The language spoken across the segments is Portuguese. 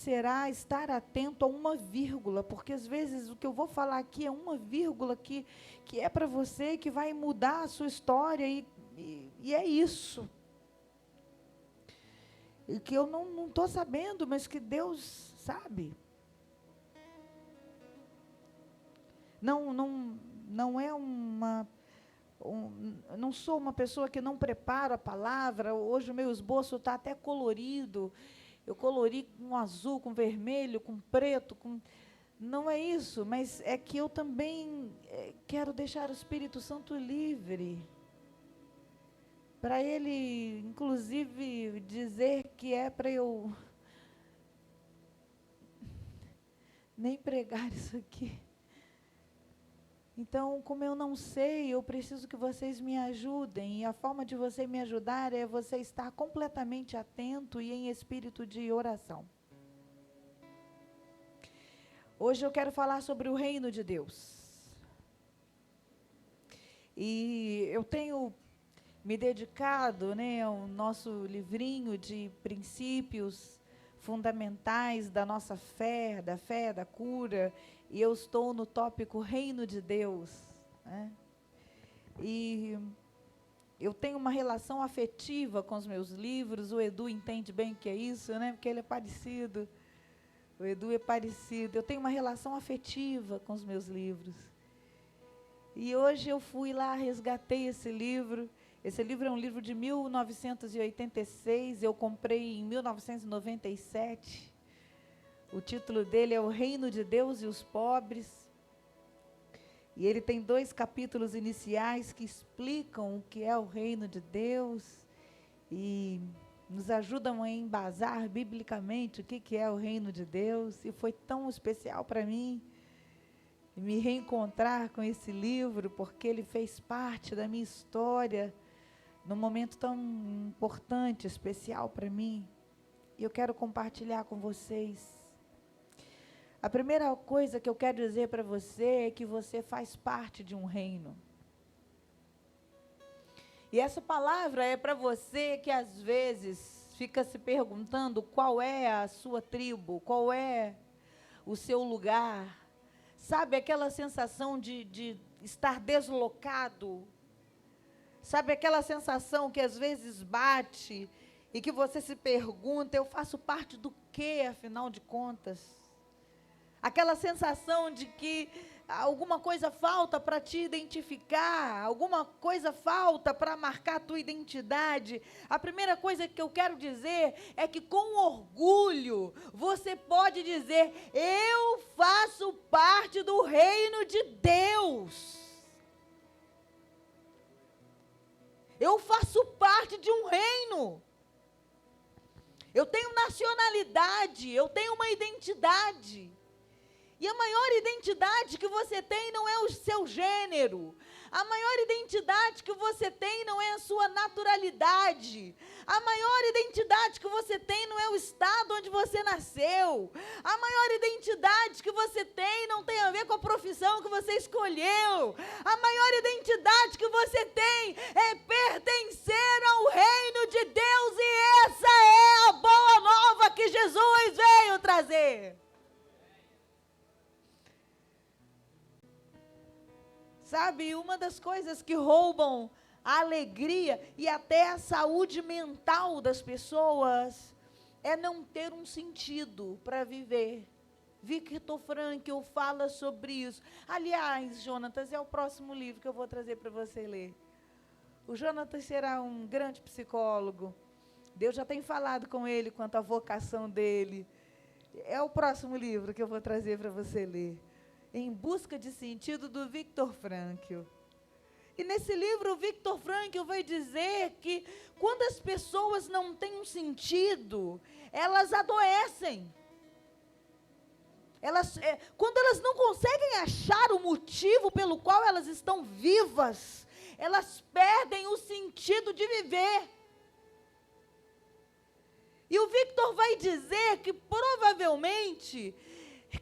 será estar atento a uma vírgula, porque às vezes o que eu vou falar aqui é uma vírgula que é para você, que vai mudar a sua história, e é isso. E que eu não estou sabendo, mas que Deus sabe. Não é não sou uma pessoa que não prepara a palavra. Hoje o meu esboço está até colorido. Eu colori com azul, com vermelho, com preto, não é isso, mas é que eu também quero deixar o Espírito Santo livre, para Ele, inclusive, dizer que é para eu nem pregar isso aqui. Então, como eu não sei, eu preciso que vocês me ajudem. E a forma de você me ajudar é você estar completamente atento e em espírito de oração. Hoje eu quero falar sobre o reino de Deus. E eu tenho me dedicado, ao nosso livrinho de princípios fundamentais da nossa fé, da cura, e eu estou no tópico Reino de Deus, E eu tenho uma relação afetiva com os meus livros. O Edu entende bem o que é isso, porque ele é parecido. O Edu é parecido. Eu tenho uma relação afetiva com os meus livros. E hoje eu fui lá, resgatei esse livro. Esse livro é um livro de 1986, eu comprei em 1997. O título dele é O Reino de Deus e os Pobres. E ele tem 2 capítulos iniciais que explicam o que é o reino de Deus e nos ajudam a embasar biblicamente o que é o reino de Deus. E foi tão especial para mim me reencontrar com esse livro, porque ele fez parte da minha história num momento tão importante, especial para mim. E eu quero compartilhar com vocês. A primeira coisa que eu quero dizer para você é que você faz parte de um reino. E essa palavra é para você que às vezes fica se perguntando qual é a sua tribo, qual é o seu lugar. Sabe aquela sensação de estar deslocado? Sabe aquela sensação que às vezes bate e que você se pergunta, eu faço parte do quê, afinal de contas? Aquela sensação de que alguma coisa falta para te identificar, alguma coisa falta para marcar a tua identidade. A primeira coisa que eu quero dizer é que com orgulho você pode dizer, eu faço parte do reino de Deus. Eu faço parte de um reino. Eu tenho nacionalidade, eu tenho uma identidade. E a maior identidade que você tem não é o seu gênero. A maior identidade que você tem não é a sua naturalidade. A maior identidade que você tem não é o estado onde você nasceu. A maior identidade que você tem não tem a ver com a profissão que você escolheu. A maior identidade que você tem é pertencer ao reino de Deus. E essa é a boa nova que Jesus veio trazer. Sabe, uma das coisas que roubam a alegria e até a saúde mental das pessoas é não ter um sentido para viver. Victor Frankl fala sobre isso. Aliás, Jonatas, é o próximo livro que eu vou trazer para você ler. O Jonatas será um grande psicólogo. Deus já tem falado com ele quanto à vocação dele. É o próximo livro que eu vou trazer para você ler. Em Busca de Sentido, do Victor Frankl. E nesse livro, o Victor Frankl vai dizer que quando as pessoas não têm um sentido, elas adoecem. Quando elas não conseguem achar o motivo pelo qual elas estão vivas, elas perdem o sentido de viver. E o Victor vai dizer que provavelmente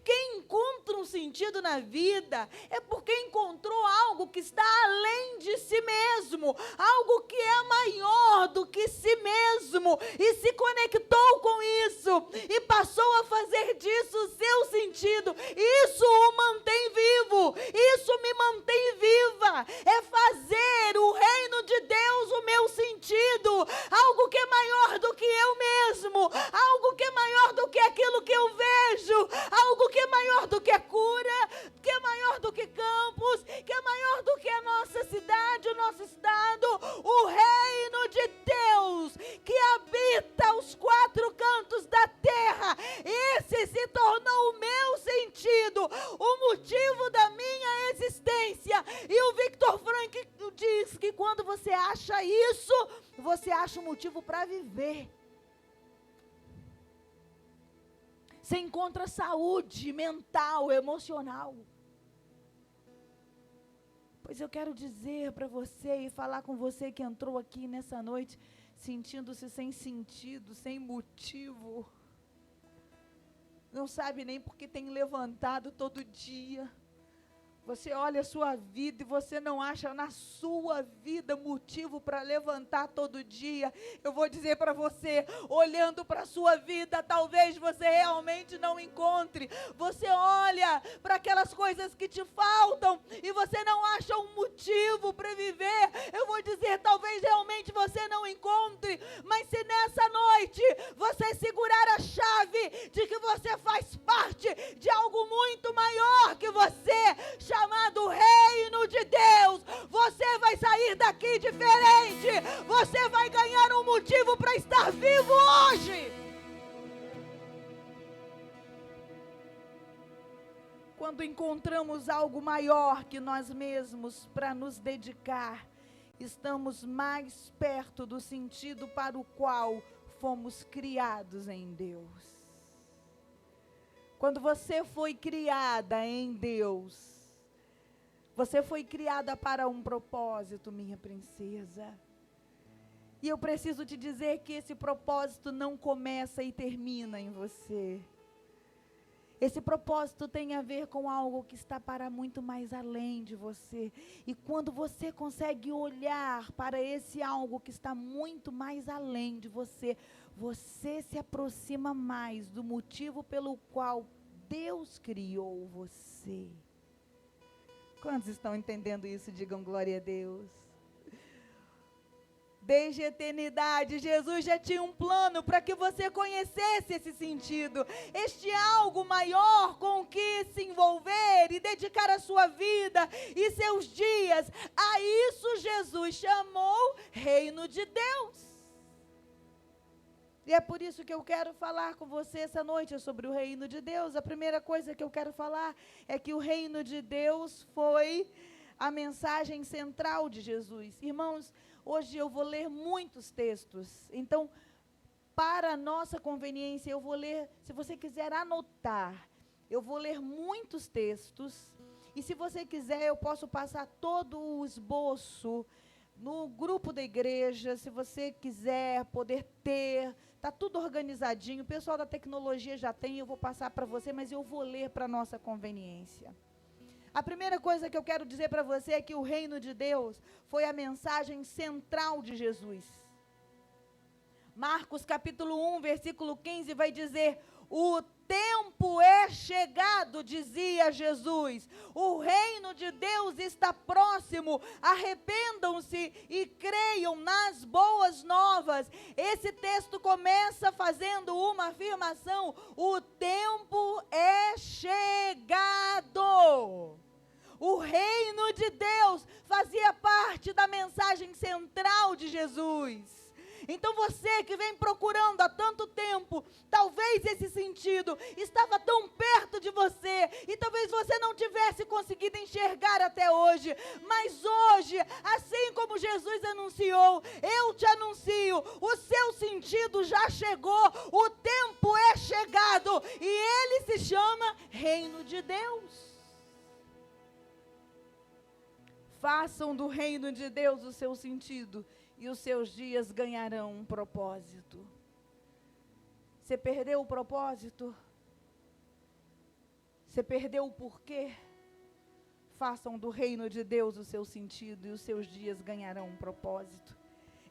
Quem encontra um sentido na vida é porque encontrou algo que está além de si mesmo, algo que é maior do que si mesmo, e se conectou com isso, e passou a fazer disso o seu sentido. Isso o mantém vivo, isso me mantém viva, é fazer o reino de Deus o meu sentido, algo que é maior do que eu mesmo, algo que é maior do que aquilo que eu vejo, algo que é maior do que a cura, que é maior do que Campos, que é maior do que a nossa cidade, o nosso estado, o reino de Deus que habita os quatro cantos da terra. Esse se tornou o meu sentido, o motivo da minha existência. E o Victor Frankl diz que quando você acha isso, você acha um motivo para viver. Você encontra saúde mental, emocional. Pois eu quero dizer para você e falar com você que entrou aqui nessa noite sentindo-se sem sentido, sem motivo. Não sabe nem porque tem levantado todo dia. Você olha a sua vida e você não acha na sua vida motivo para levantar todo dia. Eu vou dizer para você, olhando para a sua vida, talvez você realmente não encontre. Você olha para aquelas coisas que te faltam e você não acha um motivo para viver. Eu vou dizer, talvez realmente você não encontre, mas se nessa noite você segurar a chave de que você faz parte de algo muito maior que você, chamado reino de Deus, você vai sair daqui diferente, você vai ganhar um motivo para estar vivo hoje. Quando encontramos algo maior que nós mesmos para nos dedicar, estamos mais perto do sentido para o qual fomos criados em Deus. Quando você foi criada em Deus, você foi criada para um propósito, minha princesa. E eu preciso te dizer que esse propósito não começa e termina em você. Esse propósito tem a ver com algo que está para muito mais além de você. E quando você consegue olhar para esse algo que está muito mais além de você, você se aproxima mais do motivo pelo qual Deus criou você. Quantos estão entendendo isso? Digam glória a Deus. Desde a eternidade, Jesus já tinha um plano para que você conhecesse esse sentido, este algo maior com o que se envolver e dedicar a sua vida e seus dias. A isso Jesus chamou reino de Deus. E é por isso que eu quero falar com você essa noite sobre o reino de Deus. A primeira coisa que eu quero falar é que o reino de Deus foi a mensagem central de Jesus. Irmãos, hoje eu vou ler muitos textos. Então, para a nossa conveniência, eu vou ler, se você quiser anotar, eu vou ler muitos textos. E se você quiser, eu posso passar todo o esboço no grupo da igreja, se você quiser poder ter, está tudo organizadinho, o pessoal da tecnologia já tem, eu vou passar para você, mas eu vou ler para a nossa conveniência. A primeira coisa que eu quero dizer para você é que o reino de Deus foi a mensagem central de Jesus. Marcos capítulo 1, versículo 15 vai dizer: o tempo é chegado, dizia Jesus, o reino de Deus está próximo, arrependam-se e creiam nas boas novas. Esse texto começa fazendo uma afirmação: o tempo é chegado. O reino de Deus fazia parte da mensagem central de Jesus. Então você que vem procurando há tanto tempo, talvez esse sentido estava tão perto de você, e talvez você não tivesse conseguido enxergar até hoje, mas hoje, assim como Jesus anunciou, eu te anuncio, o seu sentido já chegou, o tempo é chegado, e ele se chama Reino de Deus. Façam do reino de Deus o seu sentido, e os seus dias ganharão um propósito. Você perdeu o propósito? Você perdeu o porquê? Façam do reino de Deus o seu sentido e os seus dias ganharão um propósito.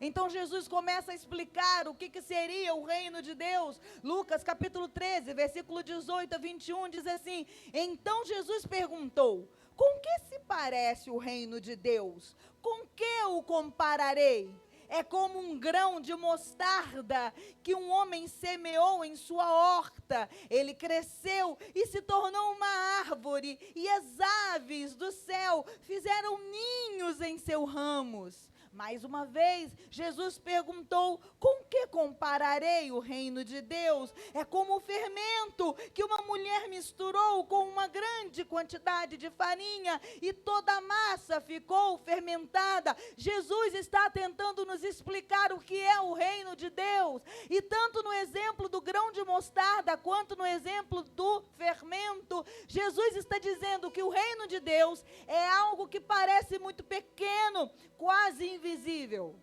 Então Jesus começa a explicar o que seria o reino de Deus. Lucas capítulo 13, versículo 18 a 21 diz assim: então Jesus perguntou: com que se parece o reino de Deus? Com que o compararei? É como um grão de mostarda que um homem semeou em sua horta. Ele cresceu e se tornou uma árvore, e as aves do céu fizeram ninhos em seus ramos. Mais uma vez, Jesus perguntou: com que compararei o reino de Deus? É como o fermento que uma mulher misturou com uma grande quantidade de farinha e toda a massa ficou fermentada. Jesus está tentando nos explicar o que é o reino de Deus. E tanto no exemplo do grão de mostarda, quanto no exemplo do fermento, Jesus está dizendo que o reino de Deus é algo que parece muito pequeno, quase invisível.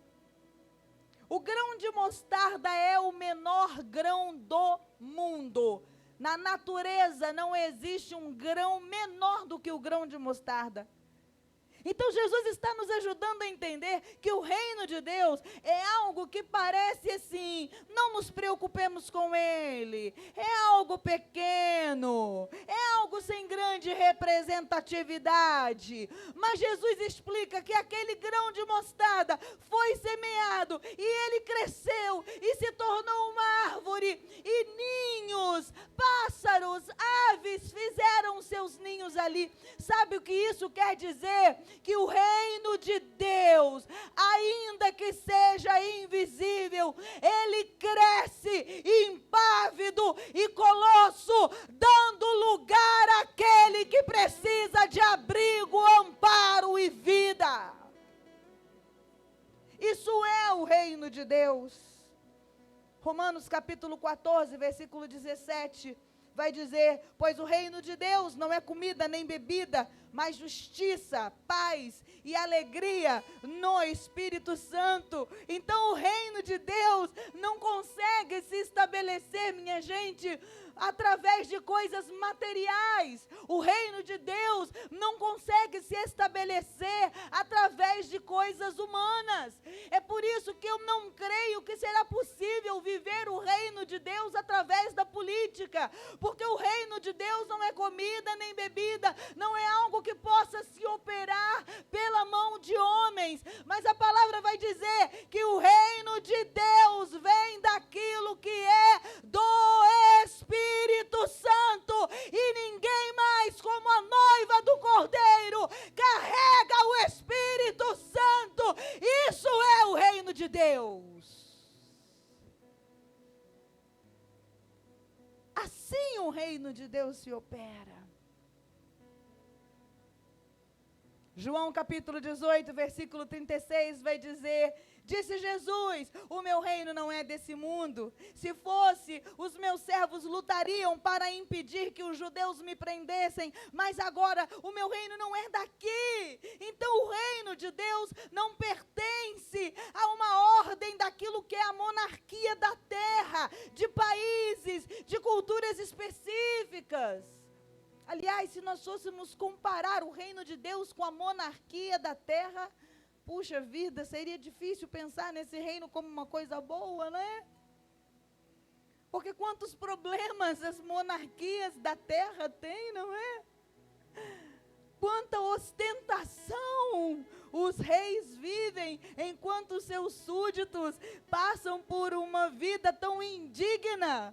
O grão de mostarda é o menor grão do mundo. Na natureza não existe um grão menor do que o grão de mostarda. Então Jesus está nos ajudando a entender que o reino de Deus é algo que parece assim, não nos preocupemos com ele, é algo pequeno, é algo sem grande representatividade. Mas Jesus explica que aquele grão de mostarda foi semeado e ele cresceu e se tornou uma árvore, e ninhos, pássaros, aves fizeram seus ninhos ali. Sabe o que isso quer dizer? Que o reino de Deus, ainda que seja invisível, ele cresce impávido e colosso, dando lugar àquele que precisa de abrigo, amparo e vida. Isso é o reino de Deus. Romanos capítulo 14, versículo 17, vai dizer: pois o reino de Deus não é comida nem bebida, mas justiça, paz e alegria no Espírito Santo. Então o reino de Deus não consegue se estabelecer, minha gente, através de coisas materiais. O reino de Deus não consegue se estabelecer através de coisas humanas. É por isso que eu não creio que será possível viver o reino de Deus através da política, porque o reino de Deus não é comida nem bebida, não é algo que possa se operar pela mão de homens, mas a palavra vai dizer que o reino de Deus vem daquilo que é do Espírito Santo, e ninguém mais como a noiva do Cordeiro carrega o Espírito Santo. Isso é o reino de Deus. Assim o reino de Deus se opera. João capítulo 18, versículo 36 vai dizer: disse Jesus, o meu reino não é desse mundo. Se fosse, os meus servos lutariam para impedir que os judeus me prendessem, mas agora o meu reino não é daqui. Então o reino de Deus não pertence a uma ordem daquilo que é a monarquia da terra, de países, de culturas específicas. Aliás, se nós fôssemos comparar o reino de Deus com a monarquia da terra, puxa vida, seria difícil pensar nesse reino como uma coisa boa, né? Porque quantos problemas as monarquias da terra têm, não é? Quanta ostentação os reis vivem, enquanto seus súditos passam por uma vida tão indigna.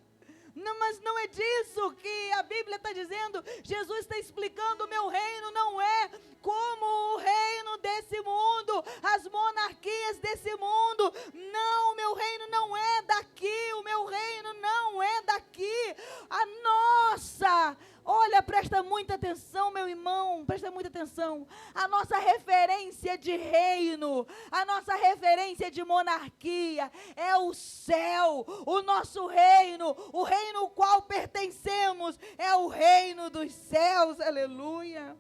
Não, mas não é disso que a Bíblia está dizendo. Jesus está explicando: o meu reino não é como o reino desse mundo, as monarquias desse mundo. Não, o meu reino não é daqui, o meu reino não é daqui. A nossa, olha, presta muita atenção, meu irmão, presta muita atenção. A nossa referência de reino, a nossa referência de monarquia é o céu. O nosso reino, o reino ao qual pertencemos, é o reino dos céus. Aleluia.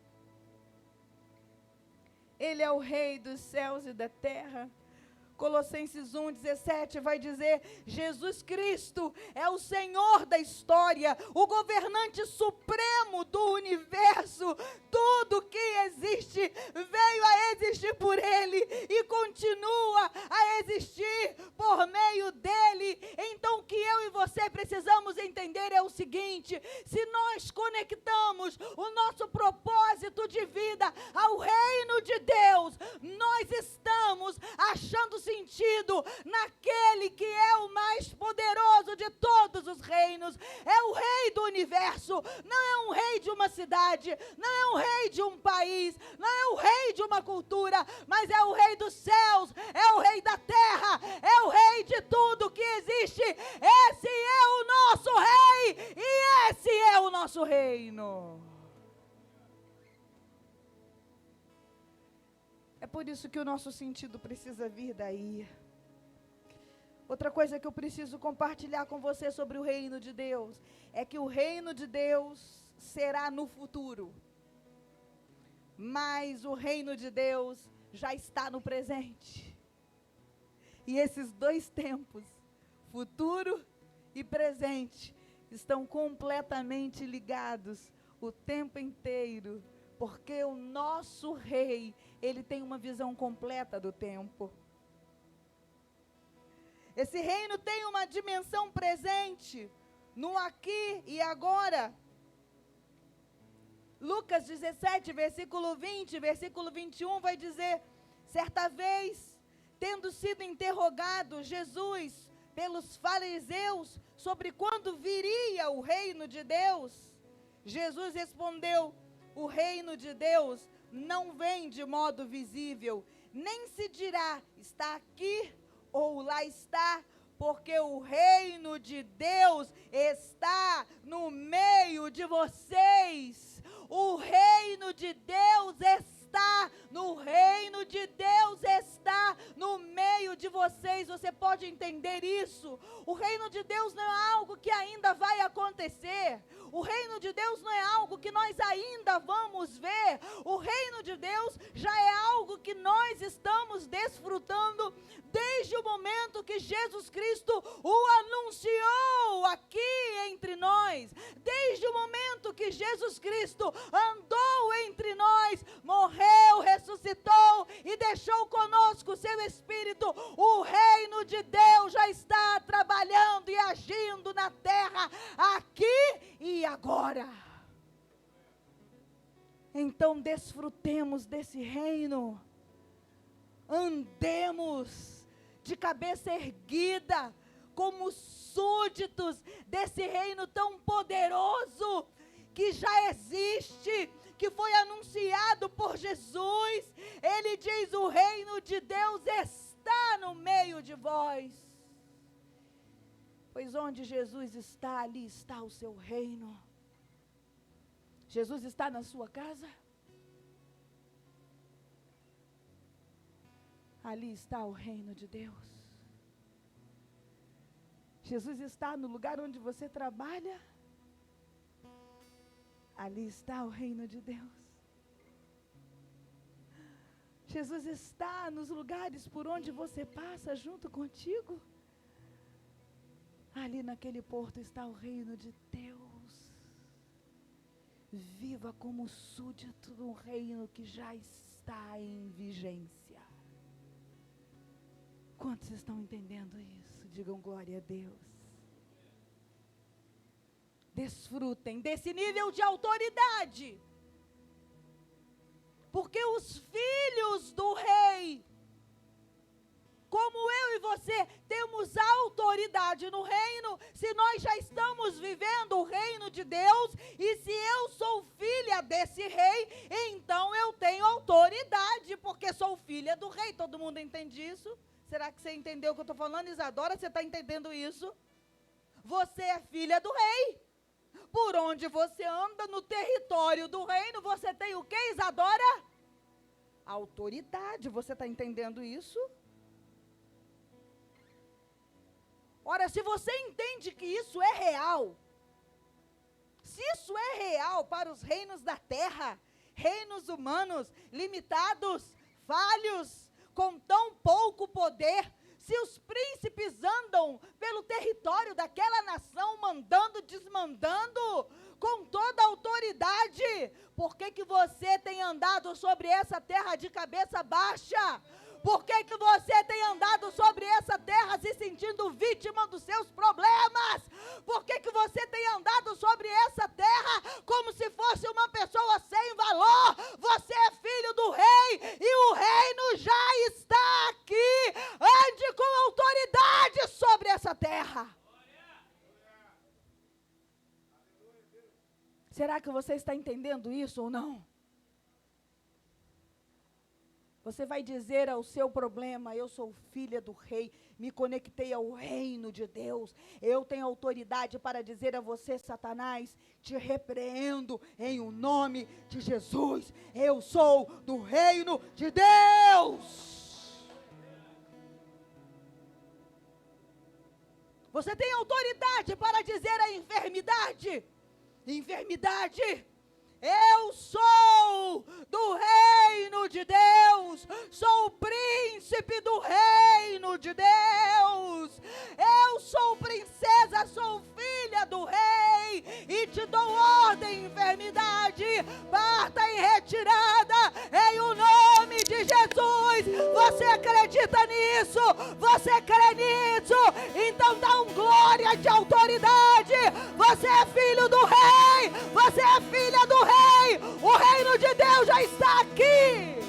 Ele é o rei dos céus e da terra. Colossenses 1:17 vai dizer: Jesus Cristo é o Senhor da história, o governante supremo do universo. Tudo que existe veio a existir por Ele e continua a existir por meio dEle. Então o que eu e você precisamos entender é o seguinte: se nós conectamos o nosso propósito de vida ao reino de Deus, nós estamos achando sentido naquele que é o mais poderoso de todos os reinos. É o rei do universo, não é um rei de uma cidade, não é um rei de um país, não é o rei de uma cultura, mas é o rei dos céus, é o rei da terra, é o rei de tudo que existe. Esse é o nosso rei e esse é o nosso reino. É por isso que o nosso sentido precisa vir daí. Outra coisa que eu preciso compartilhar com você sobre o reino de Deus é que o reino de Deus será no futuro, mas o reino de Deus já está no presente. E esses dois tempos, futuro e presente, estão completamente ligados o tempo inteiro, porque o nosso rei, ele tem uma visão completa do tempo. Esse reino tem uma dimensão presente, no aqui e agora. Lucas 17, versículo 20, versículo 21 vai dizer: certa vez, tendo sido interrogado Jesus pelos fariseus sobre quando viria o reino de Deus, Jesus respondeu: o reino de Deus não vem de modo visível, nem se dirá, está aqui ou lá está, porque o reino de Deus está no meio de vocês. O reino de Deus está, no reino de Deus está no meio de vocês. Você pode entender isso? O reino de Deus não é algo que ainda vai acontecer. O reino de Deus não é algo que nós ainda vamos ver. O reino de Deus já é algo que nós estamos desfrutando desde o momento que Jesus Cristo o anunciou aqui entre nós. Desde o momento que Jesus Cristo andou entre nós, morreu, ressuscitou e deixou conosco o seu Espírito, o reino de Deus já está trabalhando e agindo na terra, aqui e agora. Então desfrutemos desse reino, andemos de cabeça erguida, como súditos desse reino tão poderoso, que já existe, que foi anunciado por Jesus. Ele diz: o reino de Deus está no meio de vós. Pois onde Jesus está, ali está o seu reino. Jesus está na sua casa? Ali está o reino de Deus. Jesus está no lugar onde você trabalha? Ali está o reino de Deus. Jesus está nos lugares por onde você passa junto contigo? Ali naquele porto está o reino de Deus. Viva como súdito de um reino que já está em vigência. Quantos estão entendendo isso? Digam glória a Deus. Desfrutem desse nível de autoridade, porque os filhos do rei, como eu e você, temos autoridade no reino. Se nós já estamos vivendo o reino de Deus, e se eu sou filha desse rei, então eu tenho autoridade, porque sou filha do rei. Todo mundo entende isso? Será que você entendeu o que eu estou falando, Isadora? Você está entendendo isso? Você é filha do rei. Por onde você anda no território do reino, você tem o que, Isadora? Autoridade. Você está entendendo isso? Ora, se você entende que isso é real, se isso é real para os reinos da terra, reinos humanos, limitados, falhos, com tão pouco poder? Se os príncipes andam pelo território daquela nação, mandando, desmandando, com toda a autoridade, por que que você tem andado sobre essa terra de cabeça baixa? Por que que você tem andado sobre essa terra se sentindo vítima dos seus problemas? Por que que você tem andado sobre essa terra como se fosse uma pessoa sem valor? Você é filho do rei e o reino já está aqui. Ande com autoridade sobre essa terra. Será que você está entendendo isso ou não? Você vai dizer ao seu problema: eu sou filha do rei, me conectei ao reino de Deus. Eu tenho autoridade para dizer a você, Satanás, te repreendo em o nome de Jesus. Eu sou do reino de Deus. Você tem autoridade para dizer à enfermidade: enfermidade, eu sou do reino de Deus, sou o príncipe do reino de Deus, eu sou princesa, sou filha do rei, e te dou ordem, enfermidade, parta em retirada, em o nome de Jesus. Você acredita nisso? Você crê nisso? Então dá um glória de autoridade. Você é filho do rei, você é filha do rei. O reino de Deus já está aqui.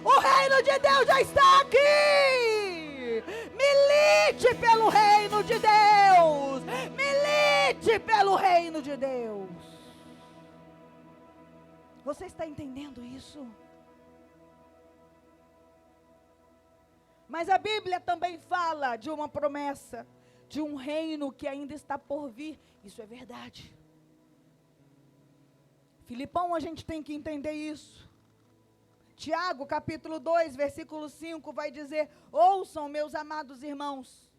O reino de Deus já está aqui. Milite pelo reino de Deus. Milite pelo reino de Deus. Você está entendendo isso? Mas a Bíblia também fala de uma promessa, de um reino que ainda está por vir. Isso é verdade. Filipão, a gente tem que entender isso. Tiago, capítulo 2, versículo 5, vai dizer: ouçam, meus amados irmãos,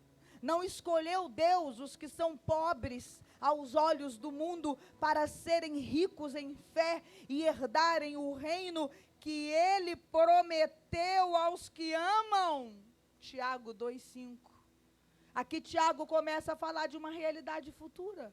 não escolheu Deus os que são pobres aos olhos do mundo para serem ricos em fé e herdarem o reino que ele prometeu aos que amam. Tiago 2,5. Aqui Tiago começa a falar de uma realidade futura.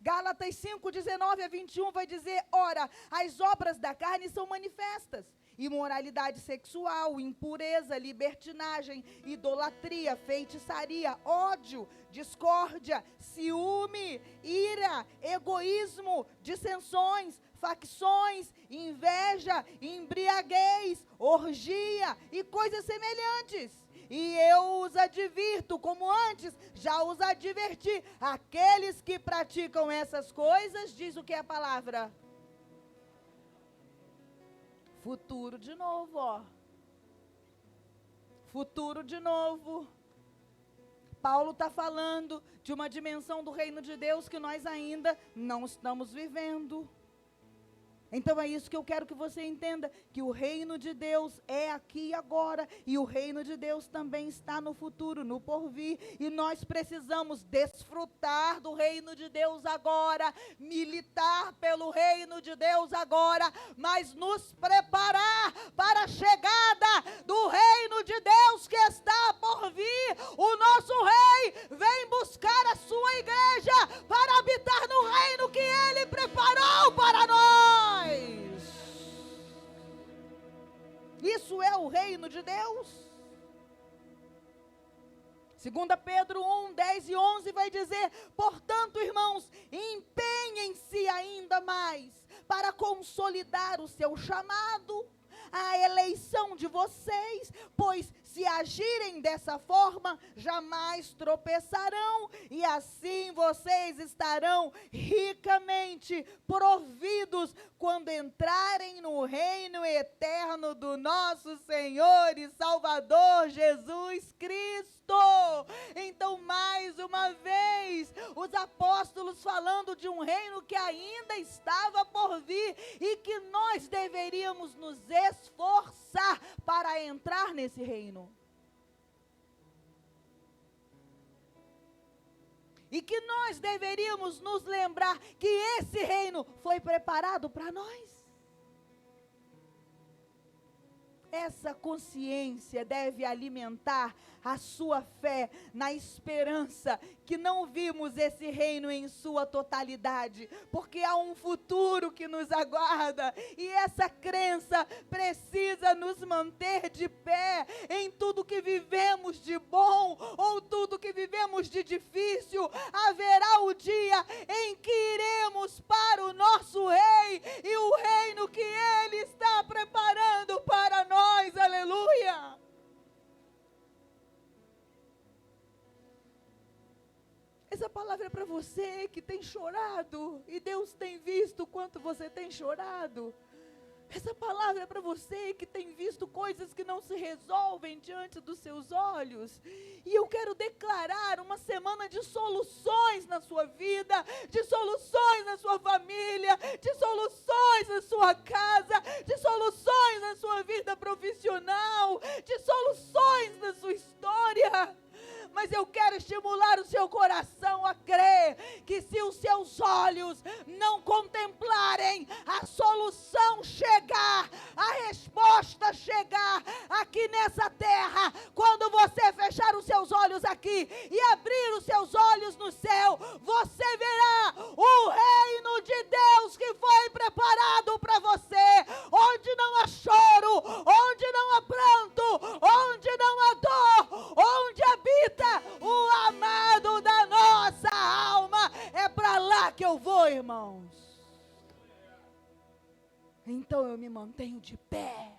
Gálatas 5, 19 a 21 vai dizer: ora, as obras da carne são manifestas: imoralidade sexual, impureza, libertinagem, idolatria, feitiçaria, ódio, discórdia, ciúme, ira, egoísmo, dissensões, facções, inveja, embriaguez, orgia e coisas semelhantes. E eu os advirto, como antes já os adverti, aqueles que praticam essas coisas, diz o que é a palavra? Futuro de novo, ó. Futuro de novo. Paulo está falando de uma dimensão do reino de Deus que nós ainda não estamos vivendo. Então é isso que eu quero que você entenda, que o reino de Deus é aqui e agora, e o reino de Deus também está no futuro, no porvir, e nós precisamos desfrutar do reino de Deus agora, militar pelo reino de Deus agora, mas nos preparar para a chegada do reino de Deus que está por vir. O nosso rei vem buscar a sua igreja para habitar no reino que ele preparou para nós. Isso é o reino de Deus. 2 Pedro 1, 10 e 11 vai dizer: portanto, irmãos, empenhem-se ainda mais para consolidar o seu chamado, a eleição de vocês, pois se agirem dessa forma, jamais tropeçarão, e assim vocês estarão ricamente providos quando entrarem no reino eterno do nosso Senhor e Salvador Jesus Cristo. Então, mais uma vez, os apóstolos falando de um reino que ainda estava por vir e que nós deveríamos nos esforçar para entrar nesse reino. E que nós deveríamos nos lembrar que esse reino foi preparado para nós. Essa consciência deve alimentar a sua fé na esperança que não vimos esse reino em sua totalidade, porque há um futuro que nos aguarda, e essa crença precisa nos manter de pé em tudo que vivemos de bom ou tudo que vivemos de difícil. Haverá o dia em que iremos para o nosso Rei e o reino que Ele está preparando para nós. Aleluia! Essa palavra é para você que tem chorado, e Deus tem visto o quanto você tem chorado. Essa palavra é para você que tem visto coisas que não se resolvem diante dos seus olhos. E eu quero declarar uma semana de soluções na sua vida, de soluções na sua família, de soluções na sua casa, de soluções na sua vida profissional, de soluções na sua história. Mas eu quero estimular o seu coração a crer que se os seus olhos não contemplarem a solução chegar, a resposta chegar aqui nessa terra, quando você fechar os seus olhos aqui e abrir os seus olhos no céu, você verá o reino de Deus que foi preparado para você, onde não há choro, onde não há pranto, onde não há dor, onde habita o amado da nossa alma. É para lá que eu vou, irmãos. Então eu me mantenho de pé,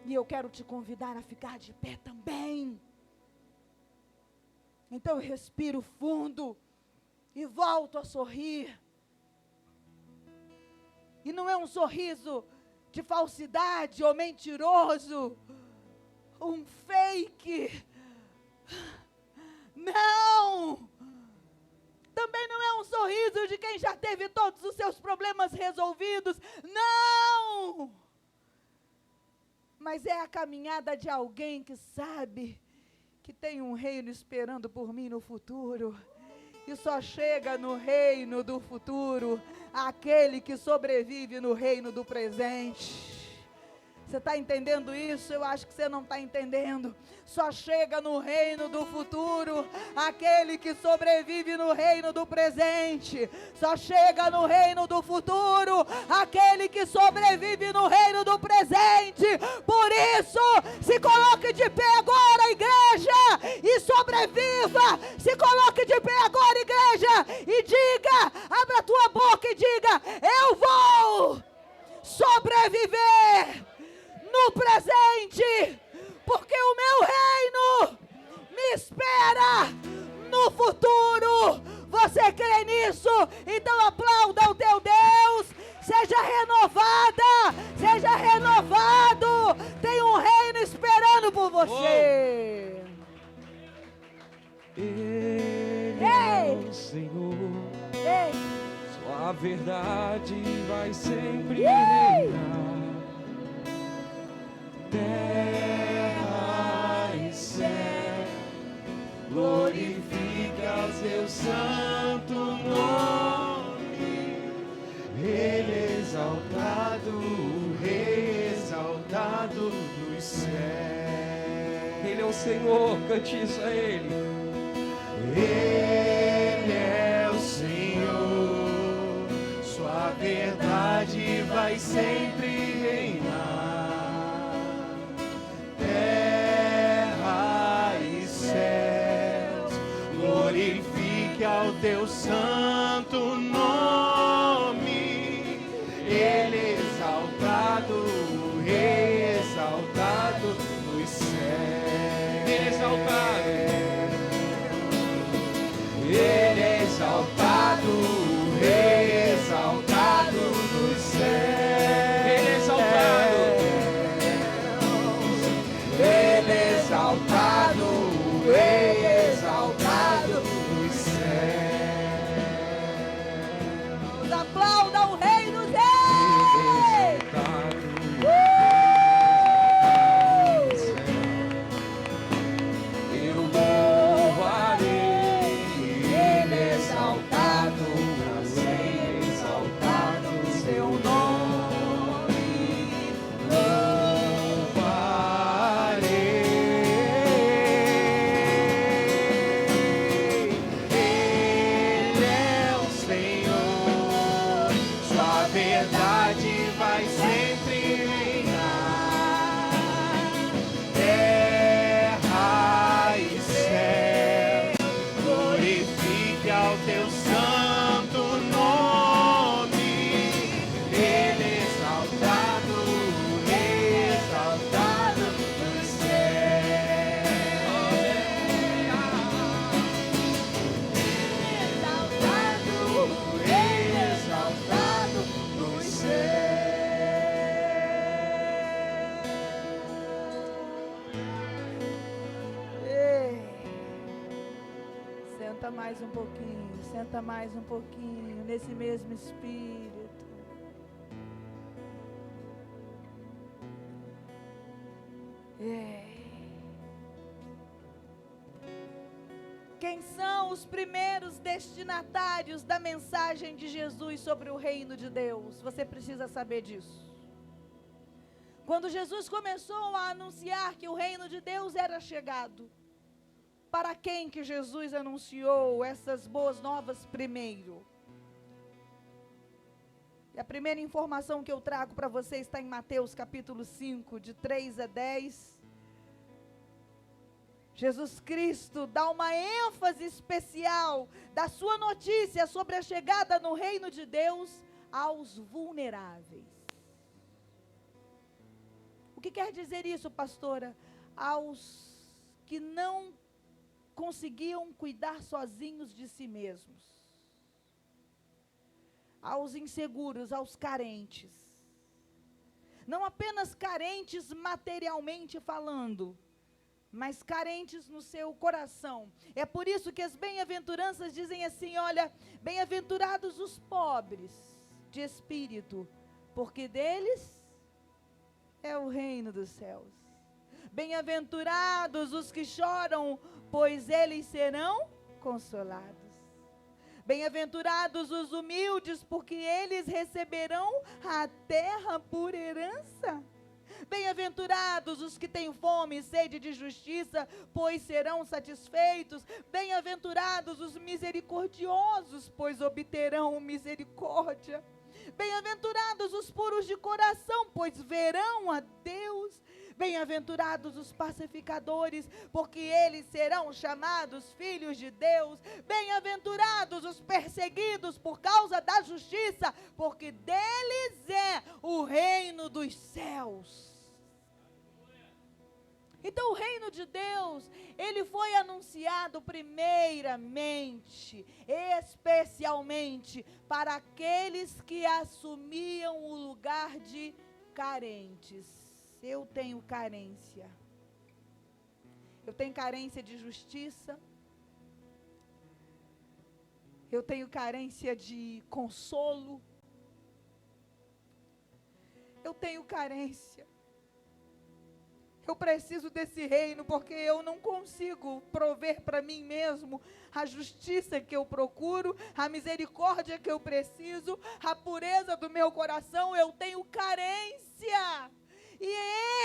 e eu quero te convidar a ficar de pé também. Então eu respiro fundo e volto a sorrir. E não é um sorriso de falsidade ou mentiroso, um fake. Não! Também não é um sorriso de quem já teve todos os seus problemas resolvidos. Não! Mas é a caminhada de alguém que sabe que tem um reino esperando por mim no futuro. E só chega no reino do futuro aquele que sobrevive no reino do presente. Você está entendendo isso? Eu acho que você não está entendendo. Só chega no reino do futuro aquele que sobrevive no reino do presente. Só chega no reino do futuro aquele que sobrevive no reino do presente. Por isso, se coloque de pé agora, igreja, e sobreviva. Se coloque de pé agora, igreja, e diga, abra a tua boca e diga: eu vou sobreviver no presente, porque o meu reino me espera no futuro. Você crê nisso? Então aplauda o teu Deus. Seja renovada, seja renovado. Tem um reino esperando por você. Ele é o Senhor. Ei. Sua verdade vai sempre reinar. Terra e céu, glorifica o seu santo nome. Ele é exaltado, o Rei exaltado dos céus. Ele é o Senhor, cante isso a Ele. Ele é o Senhor, sua verdade vai sempre reinar. Terra e céus, glorifique ao teu santo nome. Ele é exaltado, o Rei exaltado dos céus. Ele é exaltado, Ele é exaltado, o Rei exaltado dos céus. Ele é exaltado, Ele é exaltado, o Rei exaltado dos céus. verdade vai sempre reinar. Terra e céu, glorifique ao teu santo nome. Ele exaltado, exaltado nos céus. Exaltado nos Ei. Senta mais um pouquinho, senta mais um pouquinho, nesse mesmo espírito. Quem são os primeiros destinatários da mensagem de Jesus sobre o reino de Deus? Você precisa saber disso. Quando Jesus começou a anunciar que o reino de Deus era chegado, para quem que Jesus anunciou essas boas novas primeiro? E a primeira informação que eu trago para você está em Mateus capítulo 5, de 3 a 10. Jesus Cristo dá uma ênfase especial da sua notícia sobre a chegada no reino de Deus aos vulneráveis. O que quer dizer isso, pastora? Aos que não conseguiam cuidar sozinhos de si mesmos. Aos inseguros, aos carentes. Não apenas carentes materialmente falando, mas carentes no seu coração. É por isso que as bem-aventuranças dizem assim, olha, bem-aventurados os pobres de espírito, porque deles é o reino dos céus. Bem-aventurados os que choram, pois eles serão consolados. Bem-aventurados os humildes, porque eles receberão a terra por herança. Bem-aventurados os que têm fome e sede de justiça, pois serão satisfeitos. Bem-aventurados os misericordiosos, pois obterão misericórdia. Bem-aventurados os puros de coração, pois verão a Deus. Bem-aventurados os pacificadores, porque eles serão chamados filhos de Deus. Bem-aventurados os perseguidos por causa da justiça, porque deles é o reino dos céus. Então o reino de Deus, ele foi anunciado primeiramente, especialmente para aqueles que assumiam o lugar de carentes. Eu tenho carência. Eu tenho carência de justiça. Eu tenho carência de consolo. Eu tenho carência. Eu preciso desse reino porque eu não consigo prover para mim mesmo a justiça que eu procuro, a misericórdia que eu preciso, a pureza do meu coração. Eu tenho carência. E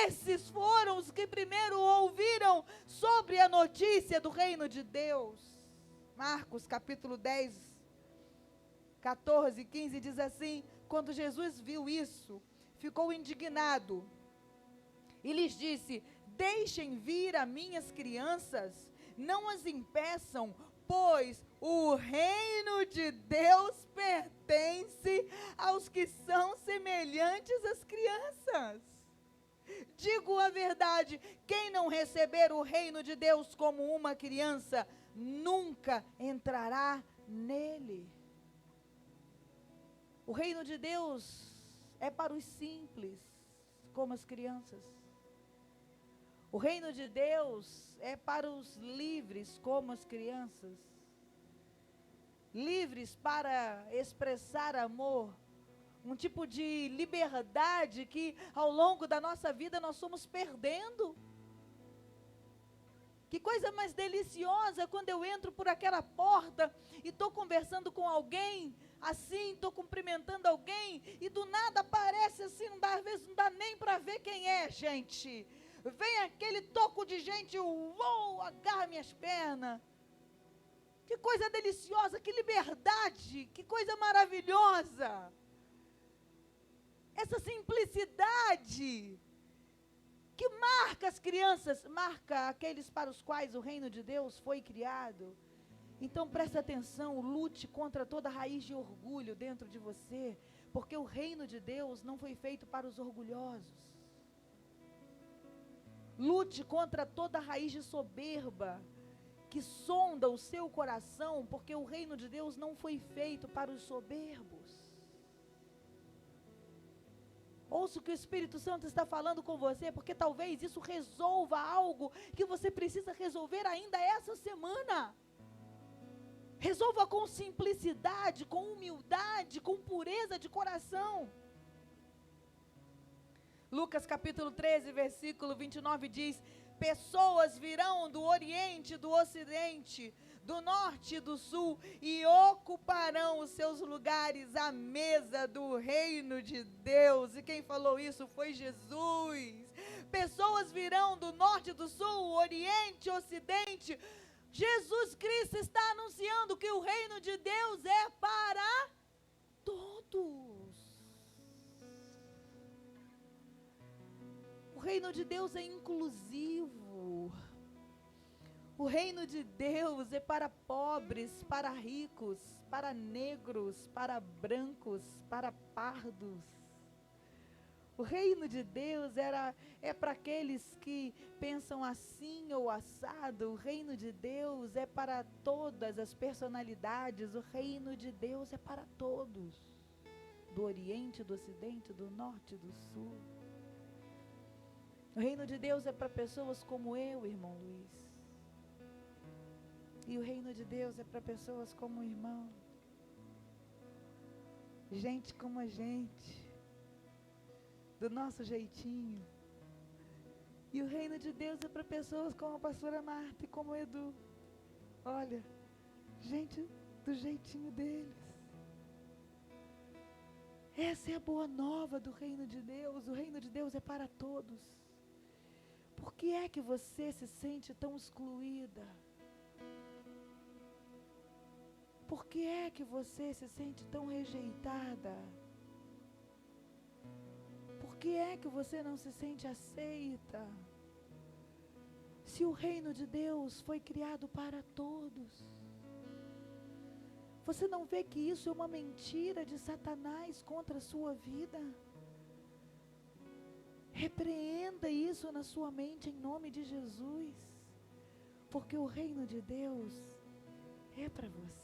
esses foram os que primeiro ouviram sobre a notícia do reino de Deus. Marcos capítulo 10, 14 e 15 diz assim: quando Jesus viu isso, ficou indignado e lhes disse: deixem vir as minhas crianças, não as impeçam, pois o reino de Deus pertence aos que são semelhantes às crianças. Digo a verdade, quem não receber o reino de Deus como uma criança, nunca entrará nele. O reino de Deus é para os simples, como as crianças. O reino de Deus é para os livres, como as crianças. Livres para expressar amor. Um tipo de liberdade que ao longo da nossa vida nós somos perdendo. Que coisa mais deliciosa quando eu entro por aquela porta e estou conversando com alguém, assim, estou cumprimentando alguém e do nada aparece assim, às vezes não dá nem para ver quem é, gente. Vem aquele toco de gente, uou, agarra minhas pernas. Que coisa deliciosa, que liberdade, que coisa maravilhosa. essa simplicidade que marca as crianças, marca aqueles para os quais o reino de Deus foi criado. Então preste atenção, lute contra toda raiz de orgulho dentro de você, porque o reino de Deus não foi feito para os orgulhosos. Lute contra toda raiz de soberba que sonda o seu coração, porque o reino de Deus não foi feito para os soberbos. Ouça o que o Espírito Santo está falando com você, porque talvez isso resolva algo que você precisa resolver ainda essa semana. Resolva com simplicidade, com humildade, com pureza de coração. Lucas capítulo 13, versículo 29 diz: pessoas virão do Oriente, do Ocidente, do Norte e do Sul e ocuparão os seus lugares à mesa do reino de Deus. E quem falou isso foi Jesus. Pessoas virão do Norte, do Sul, Oriente, Ocidente. Jesus Cristo está anunciando que o reino de Deus é para todos. O reino de Deus é inclusivo. O reino de Deus é para pobres, para ricos, para negros, para brancos, para pardos. O reino de Deus é para aqueles que pensam assim ou assado. O reino de Deus é para todas as personalidades. O reino de Deus é para todos. Do Oriente, do Ocidente, do Norte, do Sul. O reino de Deus é para pessoas como eu, irmão Luiz. E o reino de Deus é para pessoas como o irmão. Gente como a gente. Do nosso jeitinho. E o reino de Deus é para pessoas como a pastora Marta e como o Edu. Olha, gente do jeitinho deles. Essa é a boa nova do reino de Deus. O reino de Deus é para todos. Por que é que você se sente tão excluída? Por que é que você se sente tão rejeitada? Por que é que você não se sente aceita? Se o reino de Deus foi criado para todos. Você não vê que isso é uma mentira de Satanás contra a sua vida? Repreenda isso na sua mente em nome de Jesus. Porque o reino de Deus é para você.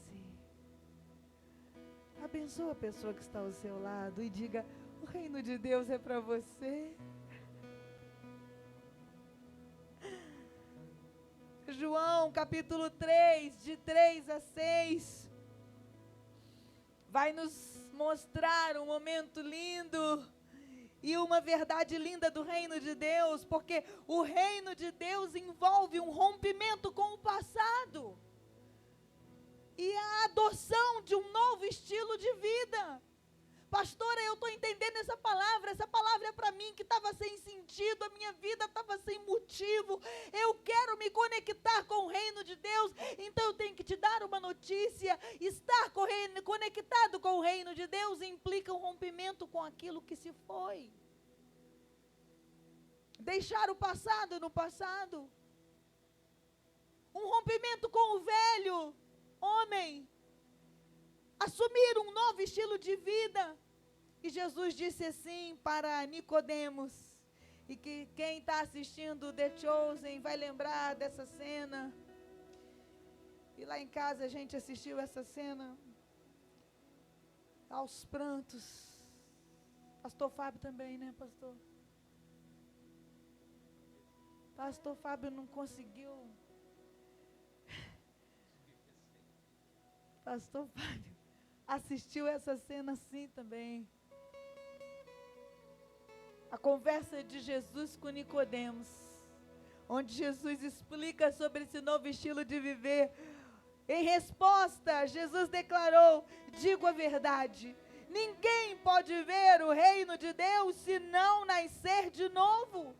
Abençoa a pessoa que está ao seu lado e diga: o reino de Deus é para você. João capítulo 3, de 3 a 6, vai nos mostrar um momento lindo e uma verdade linda do reino de Deus, porque o reino de Deus envolve um rompimento com o passado e a adoção de um novo estilo de vida. Pastora, eu estou entendendo essa palavra é para mim que estava sem sentido, a minha vida estava sem motivo, eu quero me conectar com o reino de Deus, então eu tenho que te dar uma notícia. Estar conectado com o reino de Deus implica um rompimento com aquilo que se foi. Deixar o passado no passado. Um rompimento com o velho homem. Assumir um novo estilo de vida. E Jesus disse assim para Nicodemos, e que quem está assistindo The Chosen vai lembrar dessa cena. E lá em casa a gente assistiu essa cena aos prantos. Pastor Fábio também, né, pastor? Pastor Fábio não conseguiu. Pastor Fábio assistiu essa cena assim também. A conversa de Jesus com Nicodemos, onde Jesus explica sobre esse novo estilo de viver. Em resposta, Jesus declarou: digo a verdade, ninguém pode ver o reino de Deus se não nascer de novo.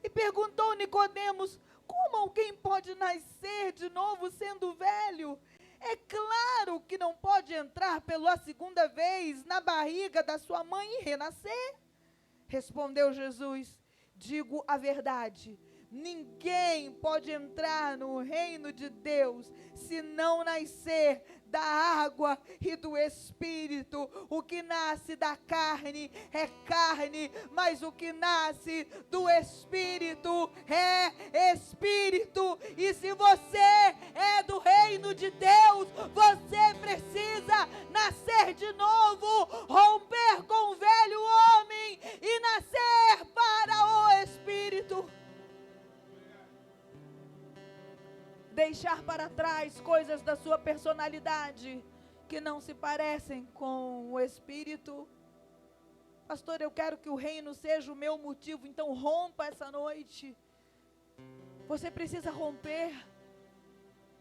E perguntou Nicodemos: como alguém pode nascer de novo sendo velho? É claro que não pode entrar pela segunda vez na barriga da sua mãe e renascer. Respondeu Jesus: digo a verdade, ninguém pode entrar no reino de Deus se não nascer da água e do Espírito. O que nasce da carne é carne, mas o que nasce do Espírito é Espírito. E se você é do reino de Deus, você precisa nascer de novo, romper com o velho homem e nascer para o Espírito. Deixar para trás coisas da sua personalidade que não se parecem com o Espírito. Pastor, eu quero que o reino seja o meu motivo, então rompa essa noite. Você precisa romper.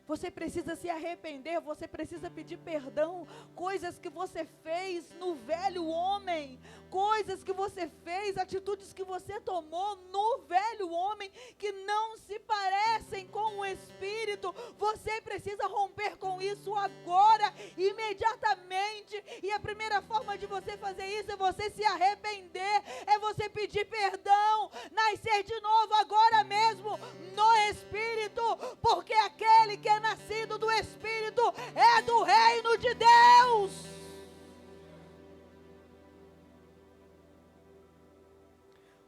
Você precisa se arrepender, você precisa pedir perdão. Coisas que você fez no velho homem, coisas que você fez, atitudes que você tomou no velho homem, que não se parecem com o Espírito. Você precisa romper com isso agora, imediatamente. E a primeira forma de você fazer isso é você se arrepender, é você pedir perdão, nascer de novo agora mesmo no Espírito, porque aquele que é nascido do Espírito é do reino de Deus.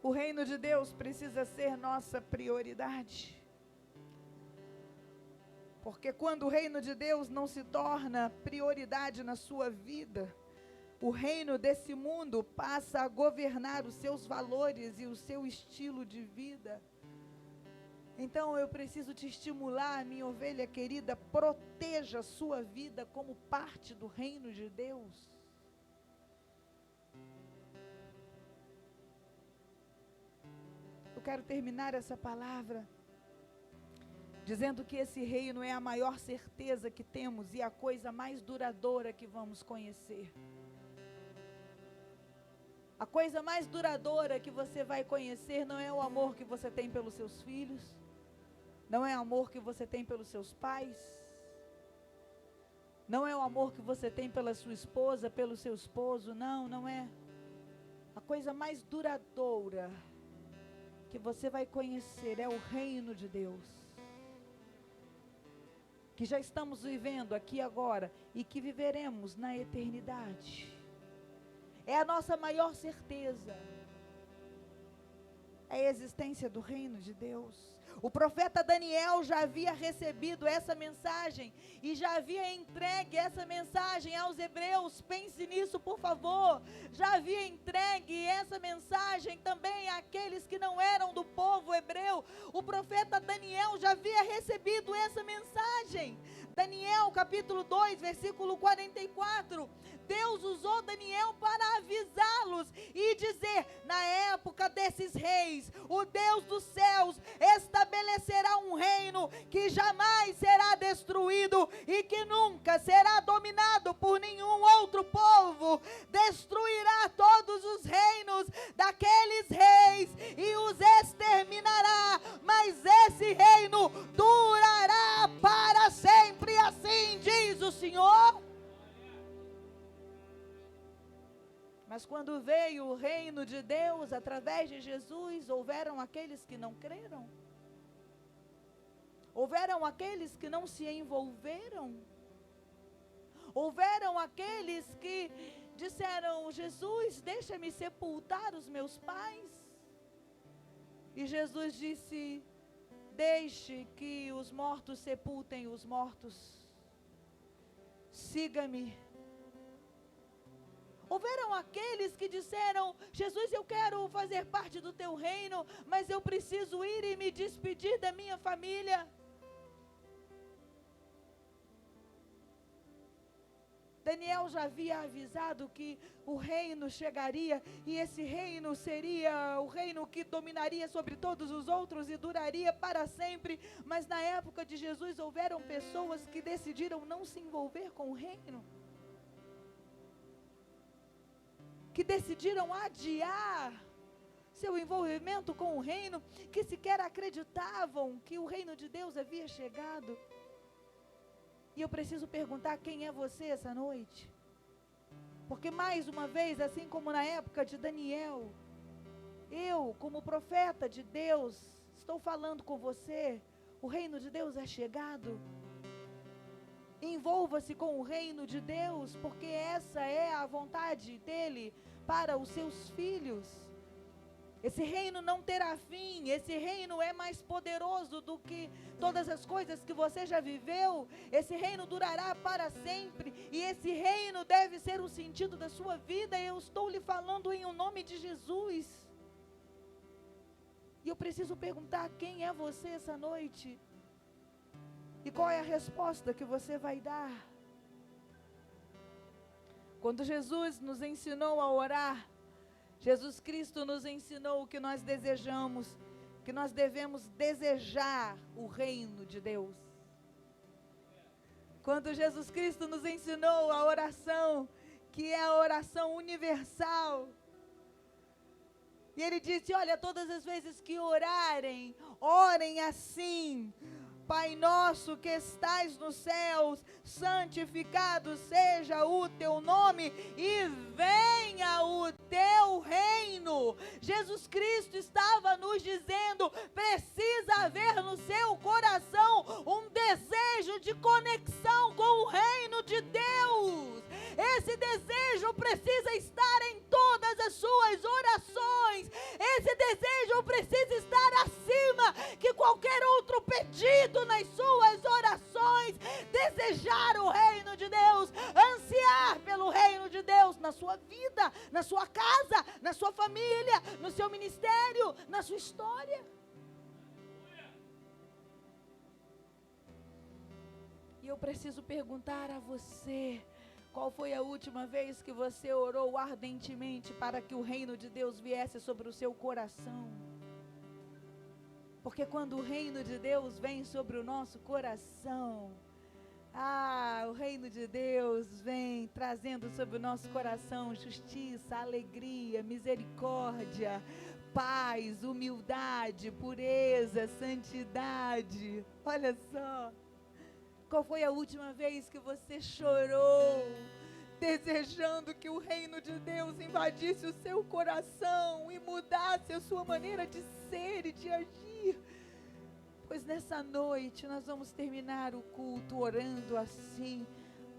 O reino de Deus precisa ser nossa prioridade, porque quando o reino de Deus não se torna prioridade na sua vida, o reino desse mundo passa a governar os seus valores e o seu estilo de vida. Então eu preciso te estimular, minha ovelha querida, proteja a sua vida como parte do reino de Deus. Eu quero terminar essa palavra dizendo que esse reino é a maior certeza que temos e a coisa mais duradoura que vamos conhecer. A coisa mais duradoura que você vai conhecer não é o amor que você tem pelos seus filhos, não é o amor que você tem pelos seus pais, não é o amor que você tem pela sua esposa, pelo seu esposo, não é. A coisa mais duradoura que você vai conhecer é o reino de Deus, que já estamos vivendo aqui agora e que viveremos na eternidade. É a nossa maior certeza, é a existência do reino de Deus. O profeta Daniel já havia recebido essa mensagem e já havia entregue essa mensagem aos hebreus. Pense nisso, por favor. Já havia entregue essa mensagem também àqueles que não eram do povo hebreu. O profeta Daniel já havia recebido essa mensagem. Daniel capítulo 2, versículo 44. Deus usou Daniel para avisá-los e dizer: na época desses reis, o Deus dos céus estabelecerá um reino que jamais será destruído e que nunca será dominado por nenhum outro povo. Destruirá todos os reinos daqueles reis e os exterminará, mas esse reino durará para sempre, assim diz o Senhor. Mas quando veio o reino de Deus através de Jesus, houveram aqueles que não creram, houveram aqueles que não se envolveram, houveram aqueles que disseram: Jesus, deixa-me sepultar os meus pais. E Jesus disse: deixe que os mortos sepultem os mortos, siga-me. Houveram aqueles que disseram: Jesus, eu quero fazer parte do teu reino, mas eu preciso ir e me despedir da minha família. Daniel já havia avisado que o reino chegaria, e esse reino seria o reino que dominaria sobre todos os outros e duraria para sempre. Mas na época de Jesus houveram pessoas que decidiram não se envolver com o reino, que decidiram adiar seu envolvimento com o reino, que sequer acreditavam que o reino de Deus havia chegado. E eu preciso perguntar quem é você essa noite. Porque mais uma vez, assim como na época de Daniel, eu, como profeta de Deus, estou falando com você, o reino de Deus é chegado. Envolva-se com o reino de Deus, porque essa é a vontade dele para os seus filhos. Esse reino não terá fim, esse reino é mais poderoso do que todas as coisas que você já viveu. Esse reino durará para sempre, e esse reino deve ser o sentido da sua vida. Eu estou lhe falando em nome de Jesus. E eu preciso perguntar quem é você essa noite. E qual é a resposta que você vai dar? Quando Jesus nos ensinou a orar, Jesus Cristo nos ensinou que nós desejamos, que nós devemos desejar o reino de Deus. Quando Jesus Cristo nos ensinou a oração, que é a oração universal, e Ele disse, olha, todas as vezes que orarem, orem assim: Pai nosso que estais nos céus, santificado seja o teu nome e venha o teu reino. Jesus Cristo estava nos dizendo, precisa haver no seu coração um desejo de conexão com o reino de Deus. Esse desejo precisa estar em todas as suas orações. Esse desejo precisa estar acima que qualquer outro pedido nas suas orações. Desejar o reino de Deus, ansiar pelo reino de Deus na sua vida, na sua casa, na sua família, no seu ministério, na sua história. E eu preciso perguntar a você, qual foi a última vez que você orou ardentemente para que o reino de Deus viesse sobre o seu coração? Porque quando o reino de Deus vem sobre o nosso coração, o reino de Deus vem trazendo sobre o nosso coração justiça, alegria, misericórdia, paz, humildade, pureza, santidade. Olha só. Qual foi a última vez que você chorou, desejando que o reino de Deus invadisse o seu coração e mudasse a sua maneira de ser e de agir? Pois nessa noite nós vamos terminar o culto orando assim: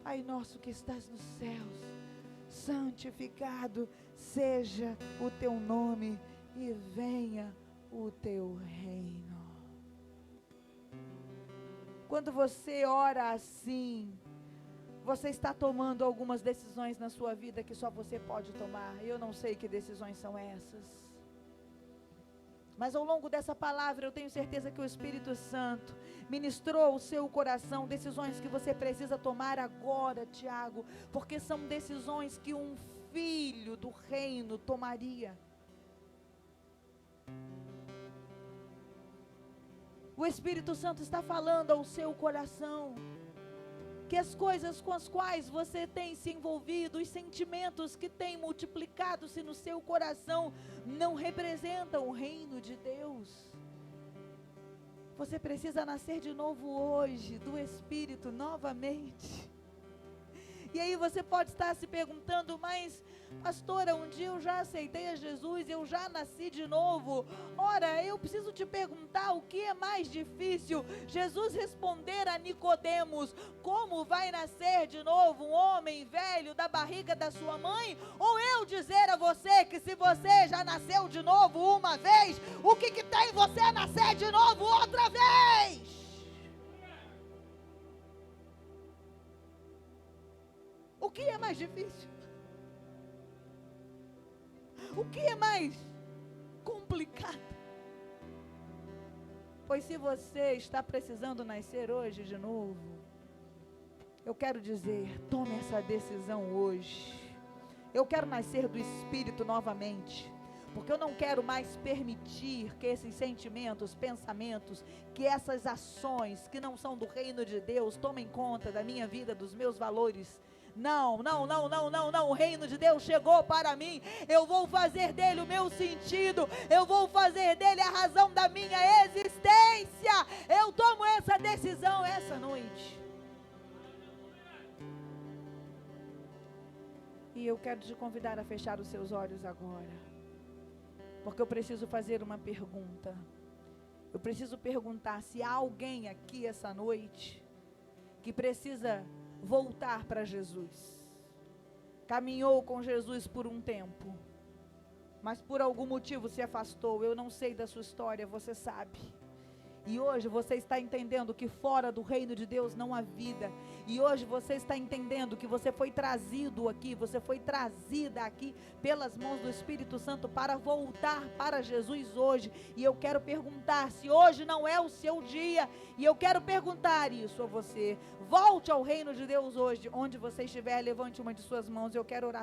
Pai nosso que estás nos céus, santificado seja o teu nome e venha o teu reino. Quando você ora assim, você está tomando algumas decisões na sua vida que só você pode tomar. Eu não sei que decisões são essas. Mas ao longo dessa palavra eu tenho certeza que o Espírito Santo ministrou ao seu coração decisões que você precisa tomar agora, Tiago, porque são decisões que um filho do reino tomaria. O Espírito Santo está falando ao seu coração que as coisas com as quais você tem se envolvido, os sentimentos que têm multiplicado-se no seu coração, não representam o reino de Deus. Você precisa nascer de novo hoje, do Espírito novamente. E aí você pode estar se perguntando, mas pastora, um dia eu já aceitei a Jesus, eu já nasci de novo. Ora, eu preciso te perguntar, o que é mais difícil? Jesus responder a Nicodemos, como vai nascer de novo um homem velho da barriga da sua mãe? Ou eu dizer a você que se você já nasceu de novo uma vez, o que tem você nascer de novo outra vez? O que é mais difícil? O que é mais complicado? Pois se você está precisando nascer hoje de novo, eu quero dizer, tome essa decisão hoje. Eu quero nascer do Espírito novamente, porque eu não quero mais permitir que esses sentimentos, pensamentos, que essas ações que não são do reino de Deus tomem conta da minha vida, dos meus valores. Não, o reino de Deus chegou para mim, eu vou fazer dele o meu sentido, eu vou fazer dele a razão da minha existência. Eu tomo essa decisão essa noite. E eu quero te convidar a fechar os seus olhos agora, porque eu preciso fazer uma pergunta. Eu preciso perguntar se há alguém aqui essa noite que precisa voltar para Jesus. Caminhou com Jesus por um tempo, mas por algum motivo se afastou. Eu não sei da sua história, você sabe. E hoje você está entendendo que fora do reino de Deus não há vida. E hoje você está entendendo que você foi trazido aqui, você foi trazida aqui pelas mãos do Espírito Santo para voltar para Jesus hoje. E eu quero perguntar se hoje não é o seu dia. E eu quero perguntar isso a você. Volte ao reino de Deus hoje, onde você estiver, levante uma de suas mãos. Eu quero orar